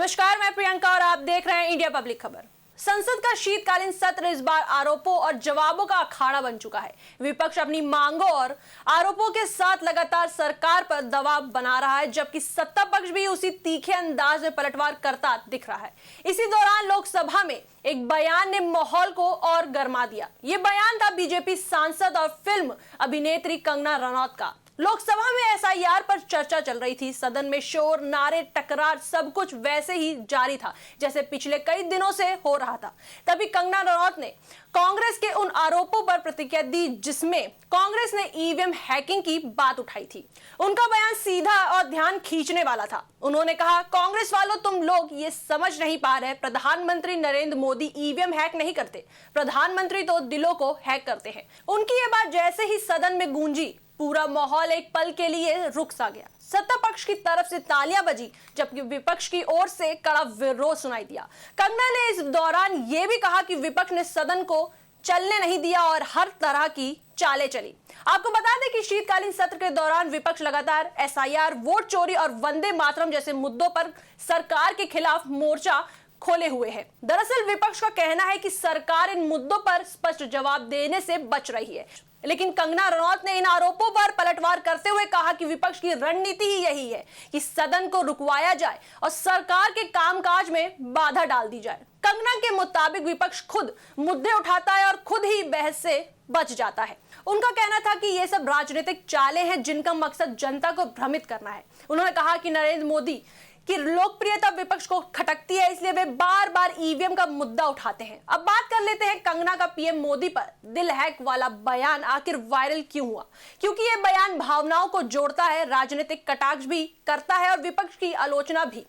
नमस्कार, मैं प्रियंका और आप देख रहे हैं इंडिया पब्लिक खबर। संसद का शीतकालीन सत्र इस बार आरोपों और जवाबों का अखाड़ा बन चुका है। विपक्ष अपनी मांगों और आरोपों के साथ लगातार सरकार पर दबाव बना रहा है, जबकि सत्ता पक्ष भी उसी तीखे अंदाज में पलटवार करता दिख रहा है। इसी दौरान लोकसभा में एक बयान ने माहौल को और गर्मा दिया। ये बयान था बीजेपी सांसद और फिल्म अभिनेत्री कंगना रनौत का। लोकसभा में एसआईआर पर चर्चा चल रही थी। सदन में शोर, नारे, टकरार सब कुछ वैसे ही जारी था जैसे पिछले कई दिनों से हो रहा था। तभी कंगना रनौत ने कांग्रेस के उन आरोपों पर प्रतिक्रिया दी जिसमें कांग्रेस ने ईवीएम हैकिंग की बात उठाई थी। उनका बयान सीधा और ध्यान खींचने वाला था। उन्होंने कहा, कांग्रेस वालों, तुम लोग ये समझ नहीं पा रहे, प्रधानमंत्री नरेंद्र मोदी ईवीएम हैक नहीं करते, प्रधानमंत्री तो दिलों को हैक करते हैं। उनकी ये बात जैसे ही सदन में गूंजी, पूरा माहौल एक पल के लिए रुक सा गया। सत्ता पक्ष की तरफ से तालियां बजी, जबकि विपक्ष की ओर से कड़ा विरोध सुनाई दिया। कंगना ने इस दौरान यह भी कहा कि विपक्ष ने सदन को चलने नहीं दिया और हर तरह की चालें चली। आपको बता दें कि शीतकालीन सत्र के दौरान विपक्ष लगातार एसआईआर, वोट चोरी और वंदे मातरम जैसे मुद्दों पर सरकार के खिलाफ मोर्चा खोले हुए है। दरअसल विपक्ष का कहना है कि सरकार इन मुद्दों पर स्पष्ट जवाब देने से बच रही है, लेकिन कंगना रनौत ने इन आरोपों पर पलटवार करते हुए कहा कि विपक्ष की रणनीति ही यही है कि सदन को रुकवाया जाए और सरकार के कामकाज में बाधा डाल दी जाए। कंगना के मुताबिक विपक्ष खुद मुद्दे उठाता है और खुद ही बहस से बच जाता है। उनका कहना था कि ये सब राजनीतिक चालें हैं जिनका मकसद जनता को भ्रमित करना है। उन्होंने कहा कि नरेंद्र मोदी की लोकप्रियता विपक्ष को खटकती है, इसलिए वे बार बार ईवीएम का मुद्दा उठाते हैं। अब बात कर लेते हैं कंगना का पीएम मोदी पर दिल हैक वाला बयान आखिर वायरल क्यों हुआ। क्योंकि ये बयान भावनाओं को जोड़ता है, राजनीतिक कटाक्ष भी करता है और विपक्ष की आलोचना भी।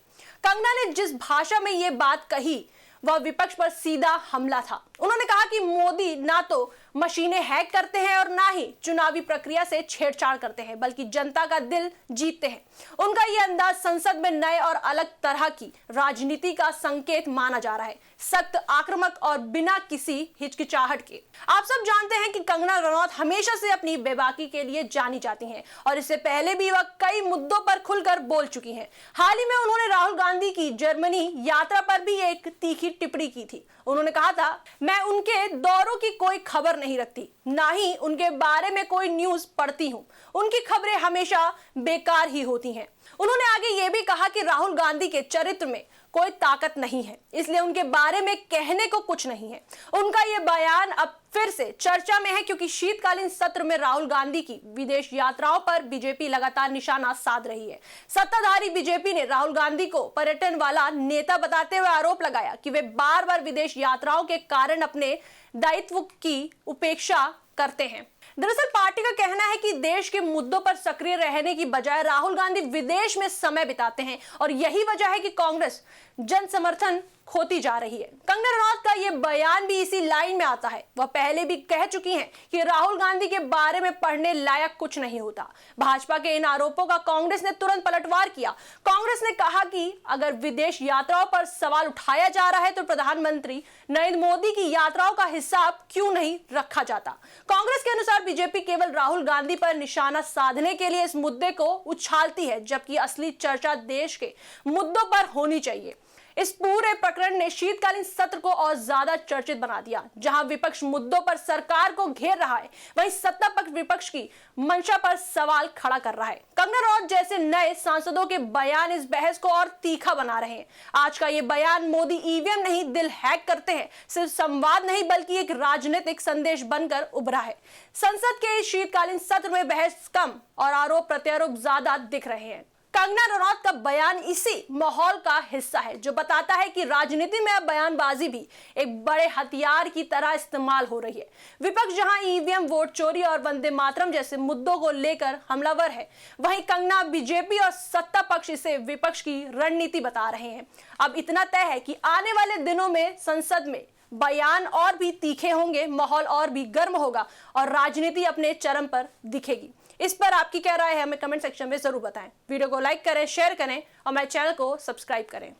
कंगना ने जिस भाषा में ये बात कही वह विपक्ष पर सीधा हमला था। उन्होंने कहा कि मोदी ना तो मशीनें हैक करते हैं और ना ही चुनावी प्रक्रिया से छेड़छाड़ करते हैं, बल्कि जनता का दिल जीतते हैं। उनका यह अंदाज संसद में नए और अलग तरह की राजनीति का संकेत माना जा रहा है, सख्त, आक्रामक और बिना किसी हिचकिचाहट के। आप सब जानते हैं कि कंगना रनौत हमेशा से अपनी बेबाकी के लिए जानी जाती हैं और इससे पहले भी वह कई मुद्दों पर खुलकर बोल चुकी हैं। हाल ही में उन्होंने राहुल गांधी की जर्मनी यात्रा पर भी एक तीखी टिप्पणी की थी। उन्होंने कहा था, मैं उनके दौरों की कोई खबर नहीं रखती, ना ही उनके बारे में कोई न्यूज पढ़ती हूं। उनकी खबरें हमेशा बेकार ही होती हैं। उन्होंने आगे ये भी कहा कि राहुल गांधी के चरित्र में कोई ताकत नहीं है, इसलिए उनके बारे में कहने को कुछ नहीं है। उनका ये बयान अब फिर से चर्चा में है क्योंकि शीतकालीन सत्र में राहुल गांधी की विदेश यात्राओं पर बीजेपी लगातार निशाना साध रही है। सत्ताधारी बीजेपी ने राहुल गांधी को पर्यटन वाला नेता बताते हुए आरोप लगाया कि वे बार बार विदेश यात्राओं के कारण अपने दायित्व की उपेक्षा करते हैं। दरअसल पार्टी का कहना है कि देश के मुद्दों पर सक्रिय रहने की बजाय राहुल गांधी विदेश में समय बिताते हैं और यही वजह है कि कांग्रेस जन समर्थन खोती जा रही है। कंगना रनौत का यह बयान भी इसी लाइन में आता है। वह पहले भी कह चुकी हैं कि राहुल गांधी के बारे में पढ़ने लायक कुछ नहीं होता। भाजपा के इन आरोपों का कांग्रेस ने तुरंत पलटवार किया। कांग्रेस ने कहा कि अगर विदेश यात्राओं पर सवाल उठाया जा रहा है तो प्रधानमंत्री नरेंद्र मोदी की यात्राओं का हिसाब क्यों नहीं रखा जाता। कांग्रेस के अनुसार बीजेपी केवल राहुल गांधी पर निशाना साधने के लिए इस मुद्दे को उछालती है, जबकि असली चर्चा देश के मुद्दों पर होनी चाहिए। इस पूरे प्रकरण ने शीतकालीन सत्र को और ज्यादा चर्चित बना दिया। जहां विपक्ष मुद्दों पर सरकार को घेर रहा है, वहीं सत्ता पक्ष विपक्ष की मंशा पर सवाल खड़ा कर रहा है। कंगना रनौत जैसे नए सांसदों के बयान इस बहस को और तीखा बना रहे हैं। आज का ये बयान मोदी ईवीएम नहीं, दिल हैक करते हैं, सिर्फ संवाद नहीं बल्कि एक राजनीतिक संदेश बनकर उभरा है। संसद के इस शीतकालीन सत्र में बहस कम और आरोप प्रत्यारोप ज्यादा दिख रहे हैं। कंगना रनौत का बयान इसी माहौल का हिस्सा है जो बताता है कि राजनीति में अब बयानबाजी भी एक बड़े हथियार की तरह इस्तेमाल हो रही है। विपक्ष जहां ईवीएम, वोट चोरी और वंदे मातरम जैसे मुद्दों को लेकर हमलावर है, वहीं कंगना बीजेपी और सत्ता पक्ष इसे विपक्ष की रणनीति बता रहे हैं। अब इतना तय है कि आने वाले दिनों में संसद में बयान और भी तीखे होंगे, माहौल और भी गर्म होगा और राजनीति अपने चरम पर दिखेगी। इस पर आपकी क्या राय है, हमें कमेंट सेक्शन में जरूर बताएं। वीडियो को लाइक करें, शेयर करें और मेरे चैनल को सब्सक्राइब करें।